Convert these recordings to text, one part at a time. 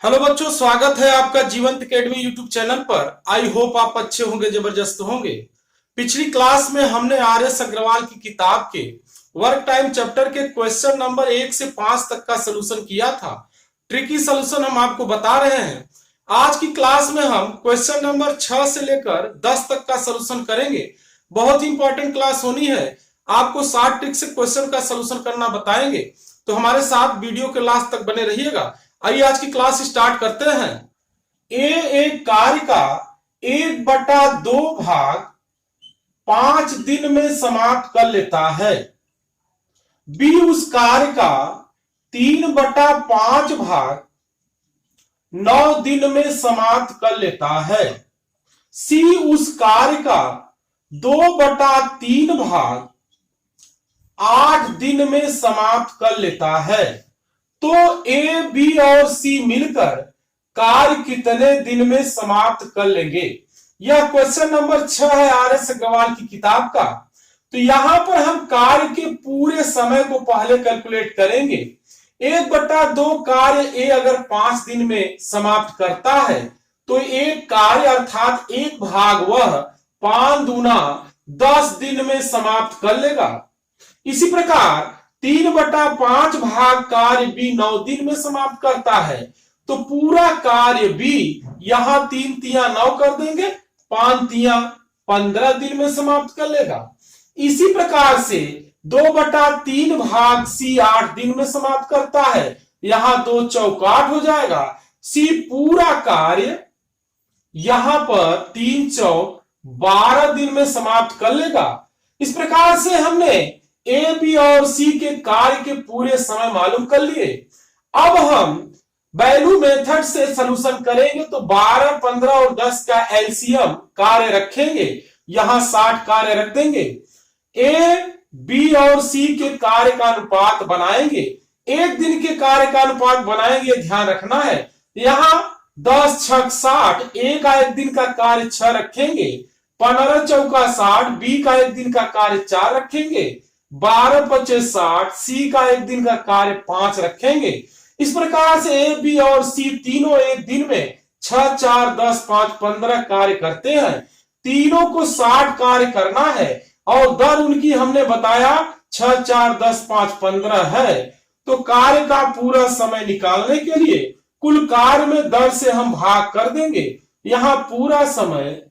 Hello बच्चों, स्वागत है आपका जीवंत एकेडमी यूट्यूब चैनल पर। आई होप आप अच्छे होंगे, जबरदस्त होंगे। पिछली क्लास में हमने आर.एस. अग्रवाल की किताब के वर्क टाइम चैप्टर के क्वेश्चन नंबर 1 से 5 तक का सलूशन किया था। ट्रिकी सलूशन हम आपको बता रहे हैं। आज की क्लास में हम क्वेश्चन नंबर 6 से लेकर 10 तक का सलूशन करेंगे। बहुत ही इंपॉर्टेंट क्लास होनी है। आपको 60 ट्रिक से क्वेश्चन का सलूशन करना बताएंगे, तो हमारे साथ वीडियो के लास्ट तक बने रहिएगा। आइए आज की क्लास स्टार्ट करते हैं। एक कार्य का 1/2 भाग 5 दिन में समाप्त कर लेता है। बी उस कार्य का 3/5 भाग 9 दिन में समाप्त कर लेता है। सी उस कार्य का 2/3 भाग 8 दिन में समाप्त कर लेता है। तो ए, बी और सी मिलकर कार्य कितने दिन में समाप्त कर लेंगे? यह क्वेश्चन नंबर 6 है आर.एस. अग्रवाल की किताब का। तो यहां पर हम कार्य के पूरे समय को पहले कैलकुलेट करेंगे। 1/2 कार्य ए अगर 5 दिन में समाप्त करता है तो एक कार्य अर्थात एक भाग वह 5 दूना 10 दिन में समाप्त कर लेगा। इसी प्रकार 3/5 भाग कार्य बी 9 दिन में समाप्त करता है, तो पूरा कार्य बी यहां 3 तिया 9 कर देंगे, 5 तिया 15 दिन में समाप्त कर लेगा। इसी प्रकार से 2/3 भाग सी 8 दिन में समाप्त करता है, यहां 2 चौक 8 हो जाएगा। सी पूरा कार्य यहां पर 3 चौक 12 दिन में समाप्त कर लेगा। इस प्रकार से हमने ए, बी और सी के कार्य के पूरे समय मालूम कर लिए। अब हम वैल्यू मेथड से सलूशन करेंगे, तो 12, 15 और 10 का एलसीएम कार्य रखेंगे, यहां 60 कार्य रख देंगे। ए, बी और सी के कार्य का अनुपात बनाएंगे, एक दिन के कार्य का अनुपात बनाएंगे, ध्यान रखना है। यहां 10 छक 60, ए का एक दिन का कार्य 6 रखेंगे, 15 चौका 60, बी का एक दिन का कार्य 4 रखेंगे, 12 25 60, सी का एक दिन का कार्य 5 रखेंगे। इस प्रकार से ए, बी और सी तीनों एक दिन में 6 4 10 5 15 कार्य करते हैं। तीनों को 60 कार्य करना है और दर उनकी हमने बताया 6 4 10 5 15 है। तो कार्य का पूरा समय निकालने के लिए कुल कार्य में दर से हम भाग कर देंगे। यहां पूरा समय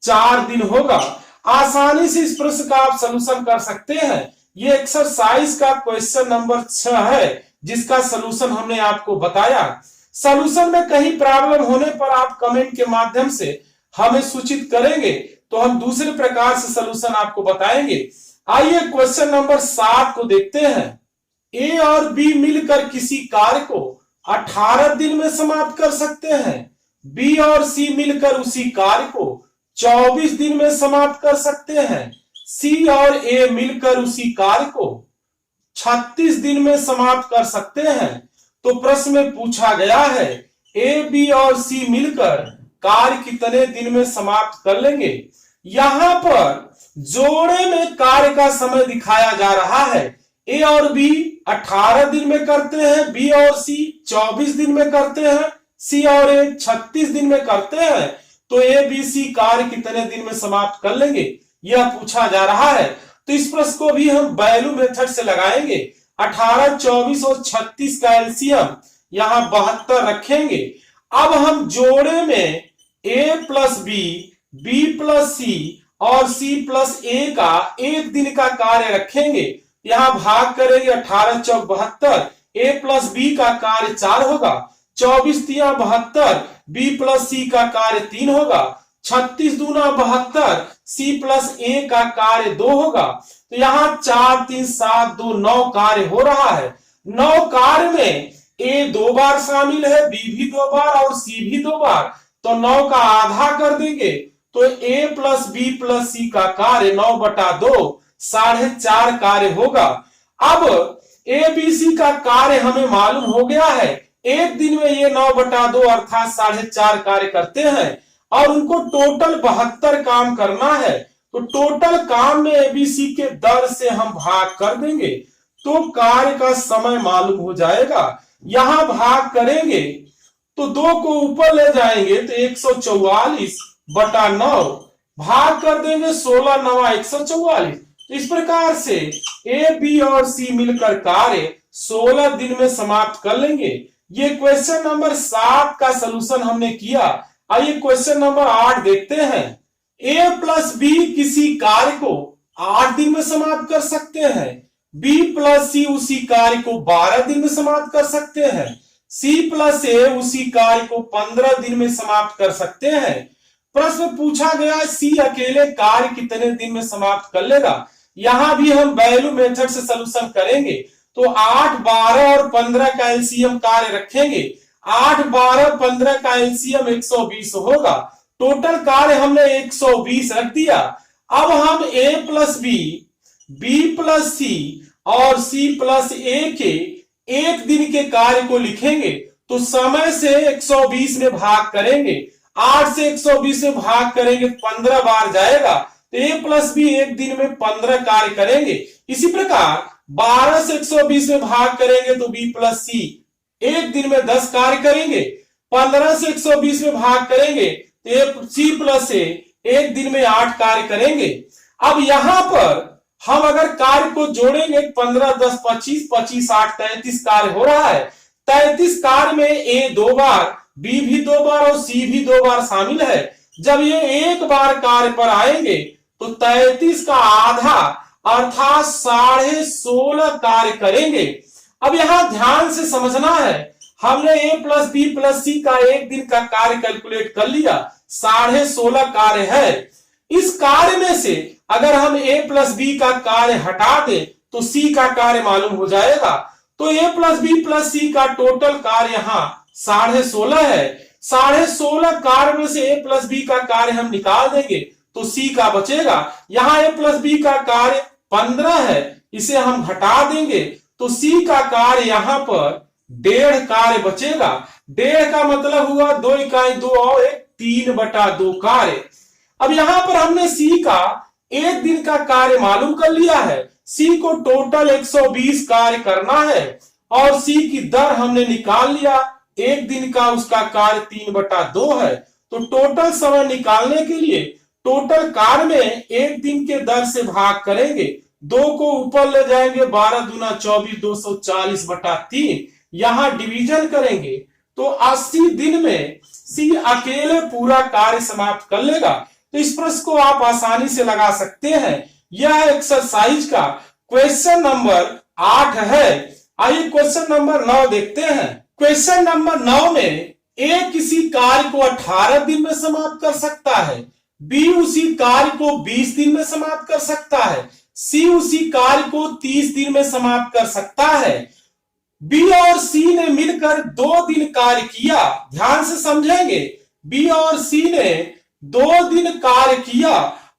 4 दिन होगा। आसानी से इस प्रश्न का आप सलूशन कर सकते हैं। ये एक्सरसाइज का क्वेश्चन नंबर 6 है, जिसका सलूशन हमने आपको बताया। सलूशन में कहीं प्रॉब्लम होने पर आप कमेंट के माध्यम से हमें सूचित करेंगे, तो हम दूसरे प्रकार से सलूशन आपको बताएंगे। आइए क्वेश्चन नंबर 7 को देखते हैं। ए और बी मिलकर किसी कार्य को 18 दिन में समाप्त कर सकते हैं। बी और सी मिलकर उसी कार्य को 24 दिन में समाप्त कर सकते हैं। सी और ए मिलकर उसी कार्य को 36 दिन में समाप्त कर सकते हैं। तो प्रश्न में पूछा गया है ए, बी और सी मिलकर कार्य कितने दिन में समाप्त कर लेंगे। यहां पर जोड़े में कार्य का समय दिखाया जा रहा है। ए और बी 18 दिन में करते हैं, बी और सी 24 दिन में करते हैं, सी और ए 36 दिन में करते हैं। तो ए, बी, सी कार्य कितने दिन में समाप्त कर लेंगे, यह पूछा जा रहा है। तो इस प्रश्न को भी हम वैल्यू मेथड से लगाएंगे। 18, 24 और 36 का एलसीएम यहां 72 रखेंगे। अब हम जोड़े में ए प्लस बी, बी प्लस सी और सी प्लस ए का एक दिन का कार्य रखेंगे। यहां भाग करेंगे, 18 चौक 72, ए प्लस बी का कार्य 4 होगा, 24 तिया 72, बी प्लस सी का कार्य 3 होगा, 36 दूना 72, सी प्लस ए का कार्य 2 होगा। तो यहां 4 3 7 2 9 कार्य हो रहा है। 9 कार्य में ए 2 बार शामिल है, बी भी 2 बार और सी भी 2 बार, तो 9 का आधा कर देंगे। तो ए प्लस बी प्लस सी का कार्य 9/2 4.5 कार्य होगा। अब ए बी सी का कार्य हमें मालूम हो गया है। एक दिन में ये 9/2 अर्थात 4.5 कार्य करते हैं और उनको टोटल 72 काम करना है। तो टोटल काम में एबीसी के दर से हम भाग कर देंगे, तो कार्य का समय मालूम हो जाएगा। यहां भाग करेंगे तो 2 को ऊपर ले जाएंगे तो 144/9 भाग कर देंगे 16 9 144। तो इस प्रकार से ए बी और सी मिलकर कार्य 16 दिन में समाप्त कर लेंगे। ये क्वेश्चन नंबर 7 का सलूशन हमने किया। आइए क्वेश्चन नंबर 8 देखते हैं। ए प्लस बी किसी कार्य को 8 दिन में समाप्त कर सकते हैं। बी प्लस सी उसी कार्य को 12 दिन में समाप्त कर सकते हैं। सी प्लस ए उसी कार्य को 15 दिन में समाप्त कर सकते हैं। प्रश्न पूछा गया सी अकेले कार्य कितने दिन में समाप्त कर लेगा। यहां भी हम वैल्यू मेथड से सलूशन करेंगे। तो 8 12 और 15 का एलसीएम कार्य रखेंगे। 8 12 15 का एलसीएम 120 होगा। टोटल कार्य हमने 120 रख दिया। अब हम ए प्लस बी प्लस सी और सी प्लस ए के एक दिन के कार्य को लिखेंगे। तो समय से 120 में भाग करेंगे। 8 से 120 में भाग करेंगे 15 बार जाएगा। तो ए प्लस बी एक दिन में 15 कार्य करेंगे। इसी प्रकार 12 से 120 में भाग करेंगे तो बी प्लस सी एक दिन में 10 कार्य करेंगे। 15 से 120 में भाग करेंगे तो सी प्लस ए एक दिन में 8 कार्य करेंगे। अब यहां पर हम अगर कार्य को जोड़ेंगे 15 10 25 25 8 33 कार्य हो रहा है। 33 कार्य में ए 2 बार, बी भी 2 बार और सी भी 2 बार शामिल है। जब ये एक बार कार्य पर आएंगे तो 33 का आधा अर्थात 16.5 कार्य करेंगे। अब यहां ध्यान से समझना है, हमने ए प्लस बी प्लस सी का एक दिन का कार्य कैलकुलेट कर लिया, 16.5 कार्य है। इस कार्य में से अगर हम ए प्लस बी का कार्य हटा दें तो सी का कार्य मालूम हो जाएगा। तो ए प्लस बी प्लस सी का टोटल कार्य यहां 16.5 है। 16.5 कार्य में से ए प्लस बी का कार्य हम निकाल देंगे तो सी का बचेगा। यहां ए प्लस बी का कार्य 15 है, इसे हम घटा देंगे तो सी का कार्य यहां पर 1.5 कार्य बचेगा। 1.5 का मतलब हुआ 2 इकाई 2 और 3/2 कार्य। अब यहां पर हमने सी का एक दिन का कार्य मालूम कर लिया है। सी को टोटल 120 कार्य करना है और सी की दर हमने निकाल लिया। एक दिन का उसका कार्य 3/2 है। तो टोटल समय निकालने के लिए टोटल कार्य में एक दिन के दर से भाग करेंगे। 2 को ऊपर ले जाएंगे, 12 दूना 24 240/3। यहां डिवीजन करेंगे तो 80 दिन में सी अकेले पूरा कार्य समाप्त कर लेगा। तो इस प्रश्न को आप आसानी से लगा सकते हैं। यह एक्सरसाइज का क्वेश्चन नंबर 8 है। आइए क्वेश्चन नंबर 9 देखते हैं। क्वेश्चन नंबर 9 में ए किसी कार्य को 18 दिन में समाप्त कर सकता है। बी उसी कार्य को 20 दिन में समाप्त कर सकता है। सी उसी कार्य को 30 दिन में समाप्त कर सकता है। बी और सी ने मिलकर 2 दिन कार्य किया। ध्यान से समझेंगे, बी और सी ने 2 दिन कार्य किया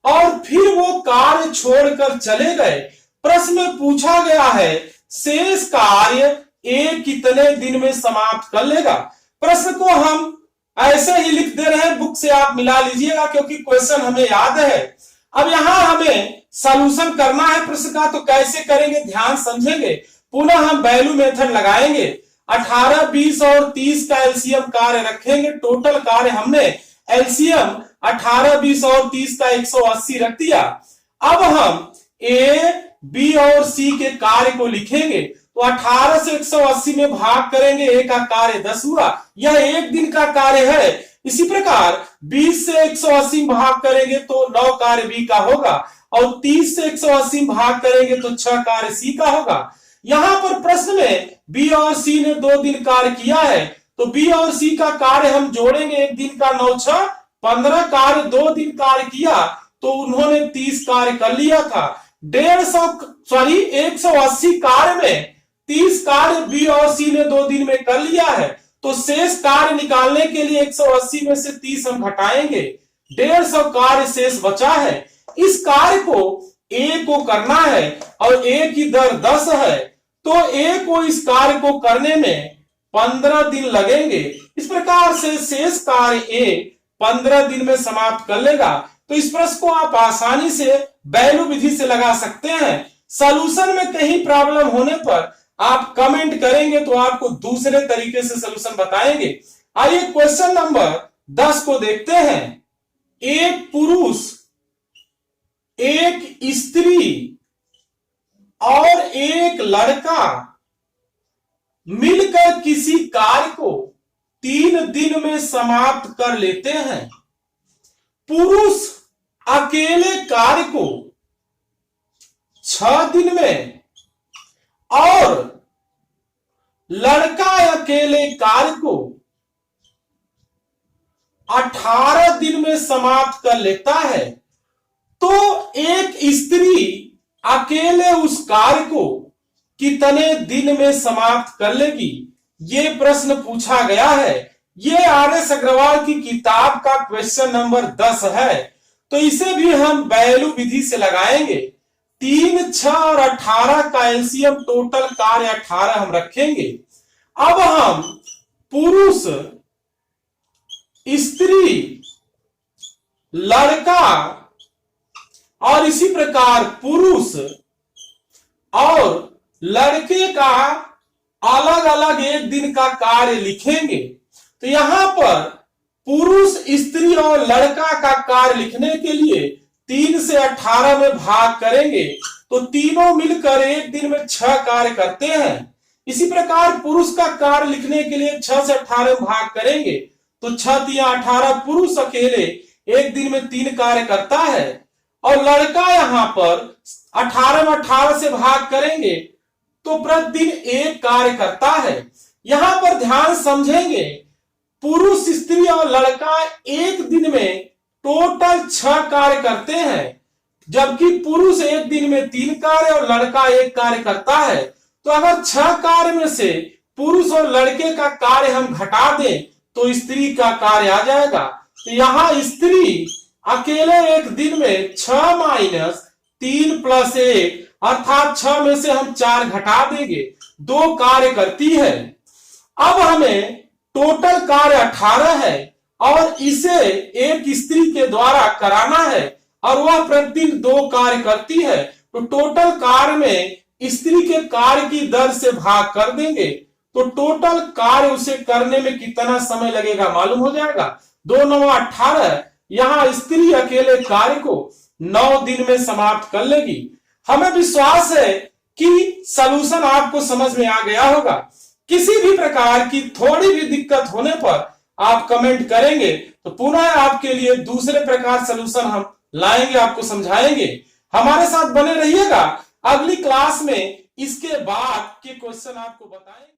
और फिर वो कार्य छोड़कर चले गए। प्रश्न में पूछा गया है शेष कार्य ए कितने दिन में समाप्त कर लेगा। प्रश्न को हम ऐसे ही लिख दे रहे हैं, बुक से आप मिला लीजिएगा क्योंकि क्वेश्चन हमें याद है। अब यहां हमें सॉल्यूशन करना है प्रश्न का, तो कैसे करेंगे ध्यान समझेंगे। पुनः हम वैल्यू मेथड लगाएंगे। 18 20 और 30 का एलसीएम कार्य रखेंगे। टोटल कार्य हमने एलसीएम 18 20 और 30 का 180 रख दिया। अब हम ए बी और सी के कार्य को लिखेंगे। तो 18 से 180 में भाग करेंगे, ए का कार्य 10 हुआ, यह एक दिन का कार्य है। इसी प्रकार 20 से 180 में भाग करेंगे तो 9 कार्य बी का होगा और 30 से 180 में भाग करेंगे तो 6 कार्य सी का होगा। यहां पर प्रश्न में बी और सी ने 2 दिन कार्य किया है तो बी और सी का कार्य हम जोड़ेंगे। एक दिन का 9 6 15 कार्य 2 दिन कार्य किया तो उन्होंने 30 कार्य कर लिया था। 180 कार्य में 30 कार्य बी और सी ने 2 दिन में कर लिया है। तो शेष कार्य निकालने के लिए 180 में से 30 हम घटाएंगे, 150 कार्य शेष बचा है। इस कार्य को ए को करना है और ए की दर 10 है तो ए को इस कार्य को करने में 15 दिन लगेंगे। इस प्रकार से शेष कार्य ए 15 दिन में समाप्त कर लेगा। तो इस प्रश्न को आप आसानी से वैल्यू विधि से लगा सकते हैं। सॉल्यूशन में कहीं प्रॉब्लम होने पर आप कमेंट करेंगे तो आपको दूसरे तरीके से सॉल्यूशन बताएंगे। आइए क्वेश्चन नंबर 10 को देखते हैं। एक पुरुष, एक स्त्री और एक लड़का मिलकर किसी कार्य को 3 दिन में समाप्त कर लेते हैं। पुरुष अकेले कार्य को 6 दिन में और लड़का अकेले कार्य को 18 दिन में समाप्त कर लेता है, तो एक स्त्री अकेले उस कार्य को कितने दिन में समाप्त कर लेगी? ये प्रश्न पूछा गया है। ये आर.एस. अग्रवाल की किताब का क्वेश्चन नंबर 10 है। तो इसे भी हम वैल्यू विधि से लगाएंगे। 3, 6 और 18 का एलसीएम टोटल कार्य 18 हम रखेंगे। अब हम पुरुष, स्त्री, लड़का और इसी प्रकार पुरुष और लड़के का अलग अलग एक दिन का कार्य लिखेंगे। तो यहां पर पुरुष, स्त्री और लड़का का कार्य लिखने के लिए 3 से 18 में भाग करेंगे, तो तीनों मिलकर एक दिन में 6 कार्य करते हैं। इसी प्रकार पुरुष का कार्य लिखने के लिए 6 से 18 में भाग करेंगे, तो 6 या 18, पुरुष अकेले एक दिन में 3 कार्य करता है और लड़का यहां पर 18 में 18 से भाग करेंगे तो प्रतिदिन 1 कार्य करता है। यहां पर ध्यान समझेंगे, पुरुष, स्त्री और लड़का एक दिन में टोटल 6 कार्य करते हैं, जबकि पुरुष एक दिन में 3 कार्य और लड़का 1 कार्य करता है। तो अगर 6 कार्य में से पुरुष और लड़के का कार्य हम घटा दें तो स्त्री का कार्य आ जाएगा। तो यहां स्त्री अकेले एक दिन में 6 माइनस 3 प्लस 1 अर्थात 6 में से हम 4 घटा देंगे, 2 कार्य करती है। अब हमें टोटल कार्य 18 है और इसे एक स्त्री के द्वारा कराना है और वह प्रतिदिन 2 कार्य करती है, तो टोटल कार्य में स्त्री के कार्य की दर से भाग कर देंगे, तो टोटल कार्य उसे करने में कितना समय लगेगा मालूम हो जाएगा। 2 9 18। यहां स्त्री अकेले कार्य को 9 दिन में समाप्त कर लेगी। हमें विश्वास है कि सलूशन आपको समझ में आ गया होगा। किसी भी प्रकार की थोड़ी भी दिक्कत होने पर आप कमेंट करेंगे तो पुनः आपके लिए दूसरे प्रकार सलूशन हम लाएंगे, आपको समझाएंगे। हमारे साथ बने रहिएगा। अगली क्लास में इसके बाद के क्वेश्चन आपको बताएंगे।